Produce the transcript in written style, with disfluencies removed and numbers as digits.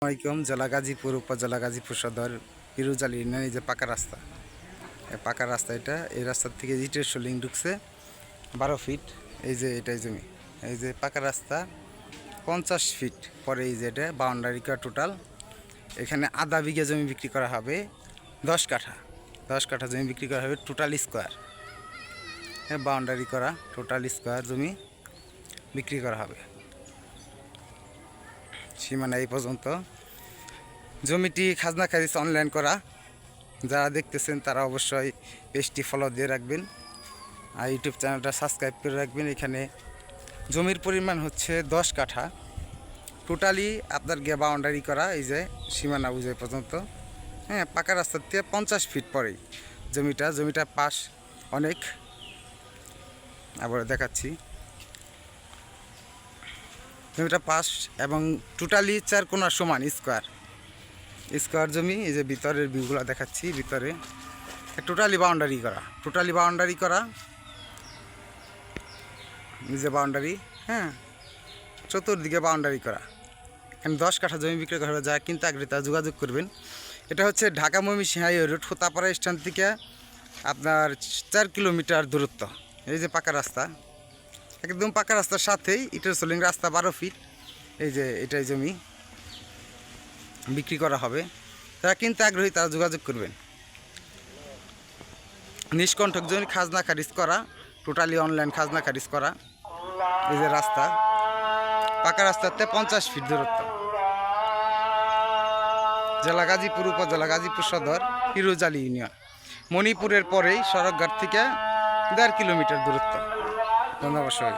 আসসালামাইকুম। জেলা গাজীপুর, উপজেলা গাজীপুর সদর, পিরুজালি ইউনিয়ন। এই যে পাকা রাস্তা, এই পাকা রাস্তা, এই রাস্তার থেকে ইটের সোলিং ঢুকছে 12 ফিট। এই যে এটাই জমি, এই যে পাকা রাস্তা 50 ফিট পরে এই যে এটা বাউন্ডারি করা টোটাল। এখানে আধা বিঘা জমি বিক্রি করা হবে, 10 কাঠা, 10 কাঠা জমি বিক্রি করা হবে টোটাল স্কোয়ার। হ্যাঁ, বাউন্ডারি করা টোটাল স্কোয়ার জমি বিক্রি করা হবে। সীমানা এই পর্যন্ত। জমিটি খাজনা খারিজ অনলাইন করা। যারা দেখতেছেন তারা অবশ্যই পেজটি ফলো দিয়ে রাখবেন আর ইউটিউব চ্যানেলটা সাবস্ক্রাইব করে রাখবেন। এখানে জমির পরিমাণ হচ্ছে 10 কাঠা, টোটালি আপনার গিয়ে বাউন্ডারি করা। এই যে সীমানা বুঝে পর্যন্ত। হ্যাঁ, পাকা রাস্তার থেকে 50 ফিট পরেই জমিটা পাশ অনেক। আবার দেখাচ্ছি, জমিটা পাশ এবং টোটালি 4 কোণা সমান স্কোয়ার জমি। এই যে ভিতরের ভিউগুলো দেখাচ্ছি, ভিতরে টোটালি বাউন্ডারি করা, নিজে বাউন্ডারি। হ্যাঁ, চতুর্দিকে বাউন্ডারি করা। এখানে 10 কাঠা জমি বিক্রি করা হবে। যা কিনতে আগ্রহী তারা যোগাযোগ করবেন। এটা হচ্ছে Dhaka Mymensingh highway road, Hotapara stand থেকে আপনার 4 কিলোমিটার দূরত্ব। এই যে পাকা রাস্তা, একদম পাকা রাস্তার সাথেই ইটের সোলিং রাস্তা 12 ফিট। এই যে এটাই জমি বিক্রি করা হবে। যারা কিনতে আগ্রহী তারা যোগাযোগ করবেন। নিষ্কণ্ঠক জমি খাজনা খারিজ করা, টোটালি অনলাইন খাজনা খারিজ করা। এই যে রাস্তা, পাকা রাস্তাতে 50 ফিট দূরত্ব। জেলা গাজীপুর, উপজেলা গাজীপুর সদর, পিরুজালি ইউনিয়ন। মণিপুরের পরেই সড়কঘাট থেকে 1.5 কিলোমিটার দূরত্ব। ধন্যবাদ সবাই।